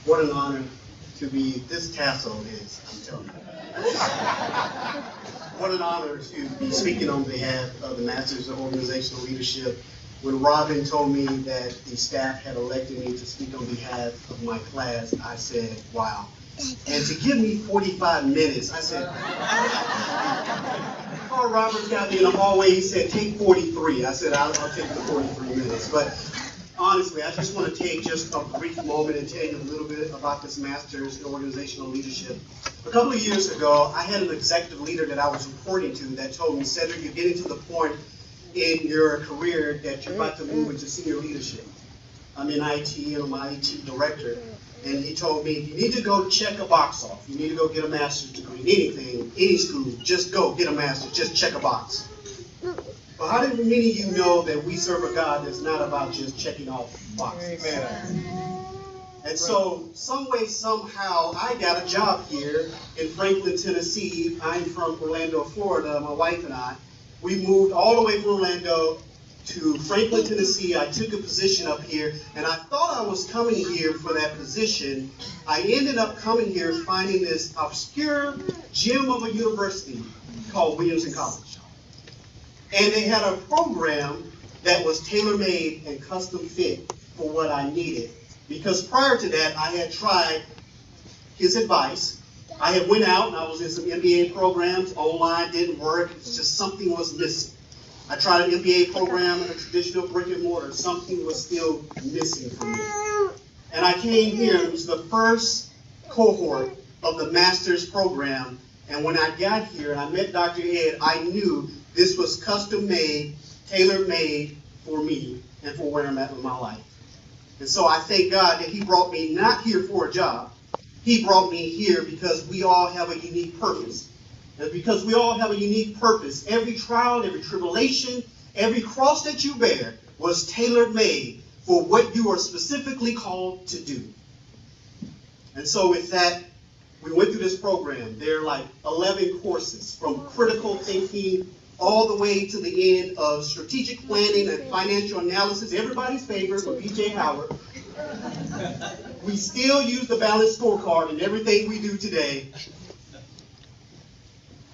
What an honor to be, this tassel is, I'm telling you. What an honor to be speaking on behalf of the Masters of Organizational Leadership. When Robin told me that the staff had elected me to speak on behalf of my class, I said, wow. And to give me 45 minutes, I said, Carl Roberts got me in the hallway, he said, take 43. I said, I'll take the 43 minutes. But honestly, I just want to take just a brief moment and tell you a little bit about this Masters in Organizational Leadership. A couple of years ago, I had an executive leader that I was reporting to that told me, Cedric, you're getting to the point in your career that you're about to move into senior leadership. I'm in IT and I'm an IT director. And he told me, you need to go check a box off. You need to go get a master's degree in anything, any school. Just go get a master's, just check a box. But how many of you know that we serve a God that's not about just checking off boxes? Amen. And so, some way, somehow, I got a job here in Franklin, Tennessee. I'm from Orlando, Florida, my wife and I. We moved all the way from Orlando to Franklin, Tennessee. I took a position up here, and I thought I was coming here for that position. I ended up coming here finding this obscure gem of a university called Williamson College. And they had a program that was tailor-made and custom fit for what I needed. Because prior to that, I had tried his advice. I had went out and I was in some MBA programs. Online didn't work. It's just something was missing. I tried an MBA program in a traditional brick and mortar. Something was still missing for me. And I came here. It was the first cohort of the master's program. And when I got here and I met Dr. Ed, I knew this was custom made, tailor made for me and for where I'm at with my life. And so I thank God that he brought me not here for a job. He brought me here because we all have a unique purpose. And because we all have a unique purpose, every trial, every tribulation, every cross that you bear was tailor-made for what you are specifically called to do. And so with that, we went through this program. There are like 11 courses from critical thinking all the way to the end of strategic planning and financial analysis. Everybody's favorite with B.J. Howard. We still use the balanced scorecard in everything we do today.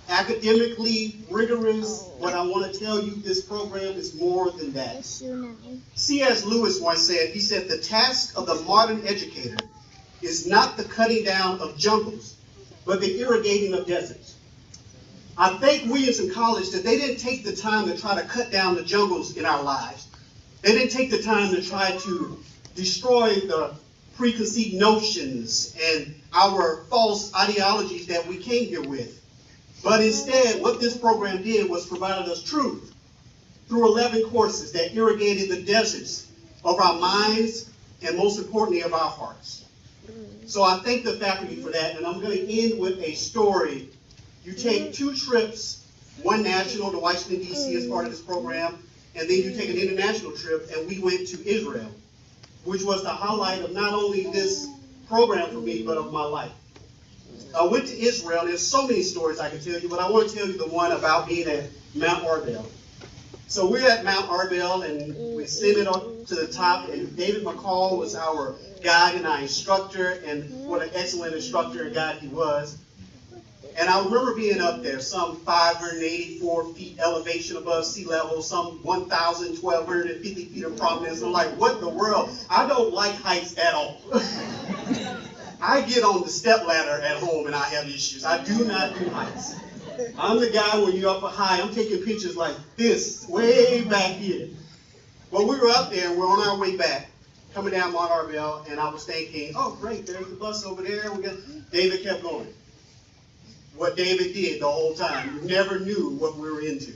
Academically rigorous, but I want to tell you this program is more than that. C.S. Lewis once said, he said, the task of the modern educator is not the cutting down of jungles, but the irrigating of deserts. I thank Williamson College that they didn't take the time to try to cut down the jungles in our lives. They didn't take the time to try to destroy the preconceived notions and our false ideologies that we came here with. But instead, what this program did was provided us truth through 11 courses that irrigated the deserts of our minds and most importantly of our hearts. So I thank the faculty for that, and I'm going to end with a story. You take 2 trips, one national to Washington, D.C. as part of this program, and then you take an international trip, and we went to Israel, which was the highlight of not only this program for me, but of my life. I went to Israel. There's so many stories I can tell you, but I want to tell you the one about being at Mount Arbel. So we're at Mount Arbel, and we ascended up to the top, and David McCall was our guide and our instructor, and what an excellent instructor and guide he was. And I remember being up there, some 584 feet elevation above sea level, some 1,000, 1,250 feet of prominence. I'm like, what in the world? I don't like heights at all. I get on the step ladder at home and I have issues. I do not do heights. I'm the guy when you're up high, I'm taking pictures like this, way back here. Well, we were up there and we're on our way back, coming down Mount Arbel, and I was thinking, oh, great, there's the bus over there. David kept going. What David did the whole time. We never knew what we were into.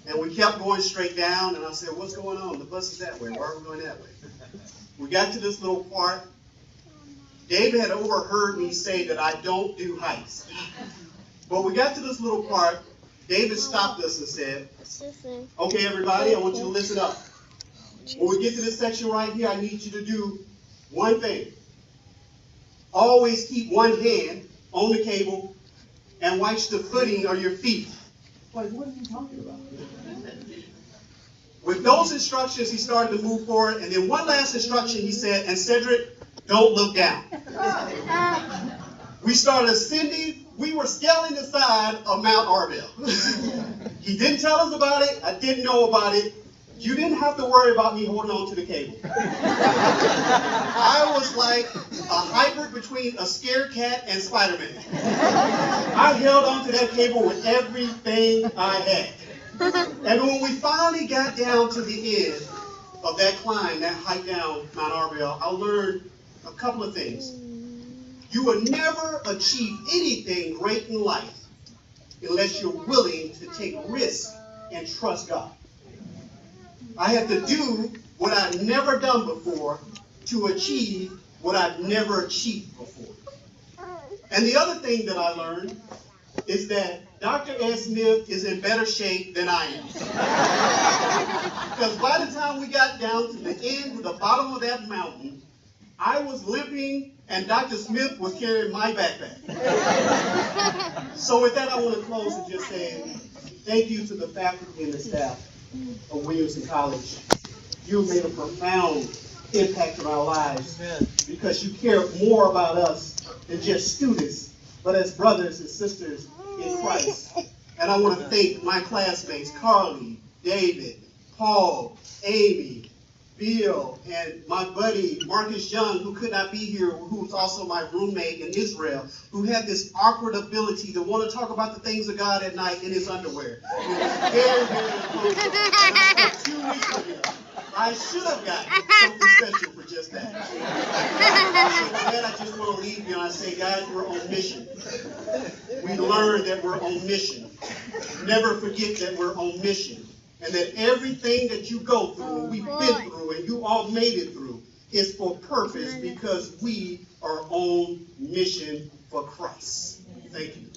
And we kept going straight down, and I said, what's going on? The bus is that way. Why are we going that way? We got to this little part. David had overheard me say that I don't do heights. But we got to this little part. David stopped us and said, okay, everybody, I want you to listen up. When we get to this section right here, I need you to do one thing. Always keep one hand on the cable and watch the footing of your feet. Like, what are you talking about? With those instructions, he started to move forward. And then one last instruction, he said, and Cedric, don't look down. We started ascending. We were scaling the side of Mount Arbel. He didn't tell us about it. I didn't know about it. You didn't have to worry about me holding on to the cable. I was like a hybrid between a scared cat and Spider-Man. I held on to that cable with everything I had. And when we finally got down to the end of that climb, that hike down Mount Arbel, I learned a couple of things. You will never achieve anything great in life unless you're willing to take risks and trust God. I had to do what I'd never done before to achieve what I'd never achieved before. And the other thing that I learned is that Dr. Ed Smith is in better shape than I am. Because by the time we got down to the end, to the bottom of that mountain, I was limping and Dr. Smith was carrying my backpack. So with that, I want to close and just say thank you to the faculty and the staff of Williamson College. You made a profound impact on our lives because you care more about us than just students, but as brothers and sisters in Christ. And I want to thank my classmates, Carly, David, Paul, Amy, Bill, and my buddy, Marcus Young, who could not be here, who's also my roommate in Israel, who had this awkward ability to want to talk about the things of God at night in his underwear. Very, very uncomfortable. 2 weeks ago, I should have gotten something special for just that. So with that, I just want to leave you and I say, guys, we're on mission. We learned that we're on mission. Never forget that we're on mission. And that everything that you go through, we've been through, and you all made it through, is for purpose because we are on mission for Christ. Thank you.